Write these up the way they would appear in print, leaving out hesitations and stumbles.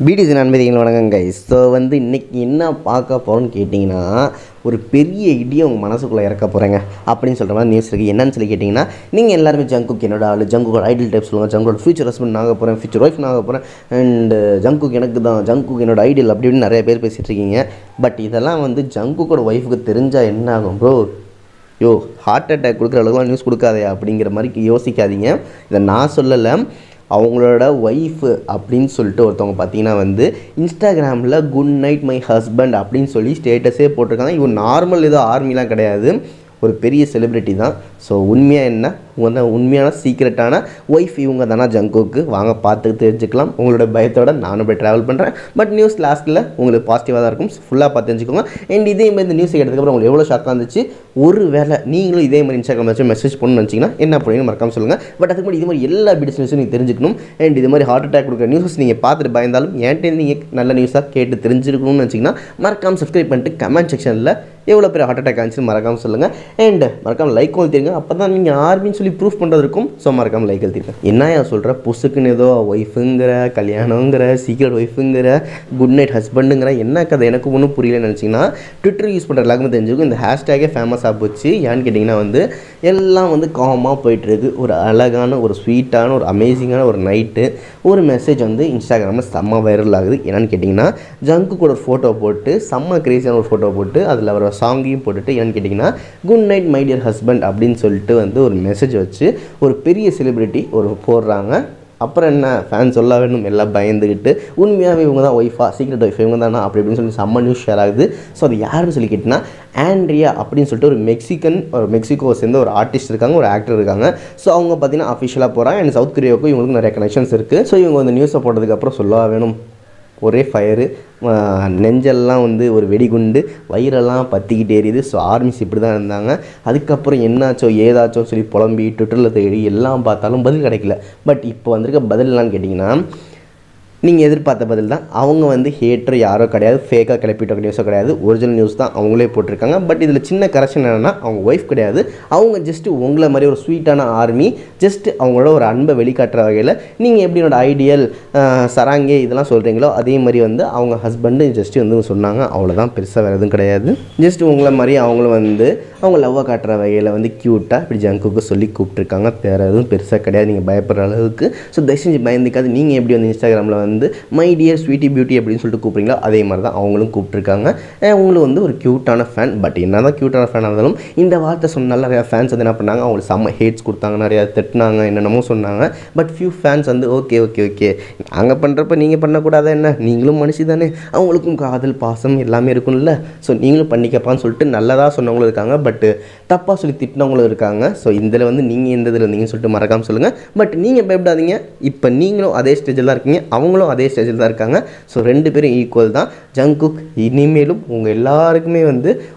BDC நண்பதிகள் வணக்கம் guys. So இன்றைக்கி என்ன பார்க்க போகிறோன்னு கேட்டிங்கன்னா, ஒரு பெரிய இடியை உங்கள் மனசுக்குள்ளே இறக்க போகிறேங்க அப்படின்னு சொல்கிற மாதிரி நியூஸ் இருக்குது. என்னன்னு சொல்லி கேட்டிங்கன்னா, நீங்கள் எல்லாருமே ஜங்குக் என்னோட ஆள், ஜங்குக்கோட ஐடியல் டைப் சொல்லுவாங்க, ஜங்குக்கோட ஃபியூச்சர் ஹஸ்பண்ட் நான் ஆக போகிறேன், ஃபியூச்சர் ஒய்ஃப் நான் ஆக போகிறேன், அண்ட் ஜங்குக் எனக்கு தான், ஜங்குக் என்னோட ஐடியல் அப்படி இப்படின்னு நிறைய பேர் பேசிகிட்டு இருக்கீங்க. பட் இதெல்லாம் ஜங்குக்கோட ஒய்ஃபுக்கு தெரிஞ்சால் என்ன ஆகும் ப்ரோ? ஹார்ட் அட்டாக் கொடுக்குற அளவுக்குலாம் நியூஸ் கொடுக்காதே அப்படிங்கிற மாதிரி யோசிக்காதீங்க. இதை நான் சொல்லலை, அவங்களோட ஒய்ஃபு அப்படின்னு சொல்லிட்டு ஒருத்தவங்க பார்த்தீங்கன்னா இன்ஸ்டாகிராமில் குட் நைட் மை ஹஸ்பண்ட் அப்படின்னு சொல்லி ஸ்டேட்டஸே போட்டிருக்காங்க. இவன் நார்மல் ஏதோ ஆர்மிலாம் கிடையாது, ஒரு பெரிய செலிப்ரிட்டி தான். ஸோ உண்மையாக என்ன உண்மையான சீக்ரெட்டான ஒய்ஃப் இவங்க தானே ஜங்குக்கு. வாங்க பார்த்து தெரிஞ்சுக்கலாம். உங்களோட பயத்தோட நானும் போய் ட்ராவல் பண்ணுறேன். பட் நியூஸ் லாஸ்ட்டில் உங்களுக்கு பாசிட்டிவாக தான் இருக்கும். ஃபுல்லாக பார்த்து தெரிஞ்சுக்கோங்க. அண்ட் இதே மாதிரி இந்த நியூஸ் எடுத்ததுக்கப்புறம் உங்களுக்கு எவ்வளோ ஷாக்காக இருந்துச்சு, ஒரு வேளை நீங்களும் இதே மாதிரி இன்ஸ்டாகிராம் வச்சு மெசேஜ் பண்ணணும்னு நினச்சிங்கன்னா என்ன பண்ணுவீங்க மறக்காமல் சொல்லுங்கள். பட் அதுக்கு முன்னாடி இது மாதிரி எல்லா பிடிஸ் நியூஸும் நீங்கள் தெரிஞ்சுக்கணும். அண்ட் இது மாதிரி ஹார்ட் அட்டாக் கொடுக்குற நியூஸஸ் நீங்கள் பார்த்துட்டு பயந்தாலும் என்கிட்ட நீங்கள் நல்ல நியூஸாக கேட்டு தெரிஞ்சுக்கணும்னு நினச்சிங்கன்னா மறக்காமல் சப்ஸ்கிரைப் பண்ணிட்டு கமெண்ட் செக்ஷனில் எவ்வளோ பேர் ஹார்ட் அட்டாக் ஆச்சு மறக்காமல் சொல்லுங்கள். அண்ட் மறக்காமல் லைக் கொடுத்துருங்க. அப்போ தான் நீங்கள் ஆர்மின்னு சொல்லி ப்ரூஃப் பண்ணுறது இருக்கும். ஸோ மறக்காமல் லைக் எழுதிருங்க. என்ன சொல்கிற புசுக்குன்னு ஏதோ ஒய்ஃபுங்கிற, கல்யாணங்கிற, சீக்ரெட் ஒய்ஃபுங்கிற, குட் நைட் ஹஸ்பண்டுங்கிற, என்ன கதை எனக்கு ஒன்றும் புரியலன்னு நினச்சிங்கன்னா, ட்விட்டர் யூஸ் பண்ணுற எல்லாருமே தெரிஞ்சுக்கும். இந்த ஹேஷ்டேகே ஃபேமஸாக போச்சு. ஏன்னு கேட்டிங்கன்னா எல்லாம் காமாக போயிட்டுருக்கு. ஒரு அழகான, ஒரு ஸ்வீட்டான, ஒரு அமேசிங்கான ஒரு நைட்டு ஒரு மெசேஜ் இன்ஸ்டாகிராமில் செம்ம வைரல் ஆகுது. என்னென்னு கேட்டிங்கன்னா, ஜங்குக்கோட ஒரு ஃபோட்டோ போட்டு, செம்ம கிரேசியான ஒரு ஃபோட்டோ போட்டு, அதில் வர சாங்கையும் போட்டுட்டு, என்னென்னு கேட்டிங்கன்னா good night my dear husband அப்படின்னு சொல்லிட்டு ஒரு மெசேஜ் வச்சு ஒரு பெரிய செலிப்ரிட்டி போடுறாங்க. அப்புறம் என்ன, ஃபேன் சொல்ல வேணும், எல்லாம் பயந்துக்கிட்டு உண்மையாகவே இவங்க தான் ஒய்ஃபா, சீக்ரெட் ஒய்ஃப் இவங்க தானா அப்படி இப்படின்னு சொல்லி செம்ம நியூஸ் ஷேர் ஆகுது. ஸோ அது யாருன்னு சொல்லி கேட்டிங்கன்னா, ஆண்ட்ரியா அப்படின்னு சொல்லிட்டு ஒரு மெக்சிகோவை சேர்ந்த ஒரு ஆர்டிஸ்ட் இருக்காங்க, ஒரு ஆக்டர் இருக்காங்க. ஸோ அவங்க பார்த்தீங்கன்னா அஃபிஷியலாக போகிறாங்க. அண்ட் சவுத் கொரியாவுக்கும் இவங்களுக்கு நிறைய கனெக்ஷன்ஸ் இருக்குது. ஸோ இவங்க நியூஸை போட்டதுக்கப்புறம் சொல்லவா வேணும், ஒரே ஃபயரு, நெஞ்செல்லாம் ஒரு வெடிகுண்டு, வயிறெல்லாம் பற்றிக்கிட்டே எரியுது. ஸோ ஆர்மிஸ் இப்படி தான் இருந்தாங்க. அதுக்கப்புறம் என்னாச்சோ ஏதாச்சோ சொல்லி புலம்பி ட்விட்டரில் தேடி எல்லாம் பார்த்தாலும் பதில் கிடைக்கல. பட் இப்போ வந்திருக்க பதில் என்னான்னு கேட்டிங்கன்னா, நீங்கள் எதிர்பார்த்த பதில் தான். அவங்க ஹேட்டர் யாரோ கிடையாது, ஃபேக்காக கிளப்பிட்ட நியூஸோ கிடையாது, ஒரிஜினல் நியூஸ் தான் அவங்களே போட்டிருக்காங்க. பட் இதில் சின்ன கரெக்ஷன் என்னென்னா, அவங்க ஒய்ஃப் கிடையாது, அவங்க ஜஸ்ட்டு உங்களை மாதிரி ஒரு ஸ்வீட்டான ஆர்மி. ஜஸ்ட்டு அவங்களோட ஒரு அன்பை வெளிக்காட்டுற வகையில் நீங்கள் எப்படி என்னோட ஐடியல் சராங்கே இதெல்லாம் சொல்கிறீங்களோ அதே மாதிரி அவங்க ஹஸ்பண்டு ஜஸ்ட்டு சொன்னாங்க. அவ்வளோதான், பெருசாக வேறு எதுவும் கிடையாது. ஜஸ்ட்டு உங்களை மாதிரி அவங்களும் அவங்க லவ்வை காட்டுற வகையில் க்யூட்டாக இப்படி ஜங்குக்கு சொல்லி கூப்பிட்ருக்காங்க. வேறு எதுவும் பெருசாக கிடையாது, நீங்கள் பயப்படுற அளவுக்கு. ஸோ தயவு செஞ்சு பயந்துக்காது. நீங்கள் எப்படி இன்ஸ்டாகிராமில் மை டியர் ஸ்வீட்டி பியூட்டி அப்படின்னு சொல்லிட்டு கூப்பிட்றீங்களோ அதே மாதிரி தான் அவங்களும் கூப்பிட்ருக்காங்க. அவங்களும் ஒரு க்யூட்டான ஃபேன். பட் என்ன தான் க்யூட்டான ஃபேன் இருந்தாலும் இந்த வார்த்தை சொன்னால நிறையா ஃபேன்ஸ் என்ன பண்ணாங்க, அவங்களுக்கு செம்ம ஹேட்ஸ் கொடுத்தாங்க, நிறையா திட்டினாங்க, என்னென்னமோ சொன்னாங்க. But few fans okay okay okay நாங்கள் பண்ணுறப்ப நீங்கள் பண்ணக்கூடாது, என்ன நீங்களும் மனுஷி தானே, அவங்களுக்கும் காதல் பாசம் எல்லாமே இருக்கும்ல, ஸோ நீங்களும் பண்ணிக்கப்பான்னு சொல்லிட்டு நல்லதாக சொன்னவங்களும் இருக்காங்க. பட் தப்பாக சொல்லி திட்டினவங்களும் இருக்காங்க. ஸோ இதில் நீங்கள் எந்த இதில் இருந்தீங்கன்னு சொல்லிட்டு மறக்காமல் சொல்லுங்கள். பட் நீங்கள் பயப்படாதீங்க, இப்போ நீங்களும் அதே ஸ்டேஜில் தான் இருக்கீங்க, அவங்களும் அதே ஸ்டேஜில் தான் இருக்காங்க. ஸோ ரெண்டு பேரும் ஈக்குவல் தான். ஜங்குக் இனிமேலும் உங்கள் எல்லாருக்குமே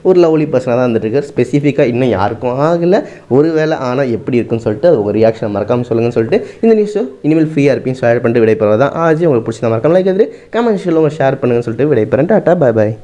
ஒரு லவ்லி பர்சனாக தான் வந்துட்டுருக்கார். ஸ்பெசிஃபிக்காக இன்னும் யாருக்கும் ஆகலை. ஒரு வேளை ஆனால் எப்படி இருக்குன்னு சொல்லிட்டு ஒரு ரியாக்ஷன் மறக்காமல் சொல்லுங்கன்னு சொல்லிட்டு இந்த நியூஸை இனிமேல் ஃப்ரீயாக இருப்பீங்க ஷேர் பண்ணிட்டு விடைபெறுவது தான். உங்களுக்கு பிடிச்சதா மறக்காமல் லைக் கமெண்ட் ஷேர் பண்ணுங்கன்னு சொல்லிட்டு விடைபெறேன். டாட்டா, பாய் பாய்.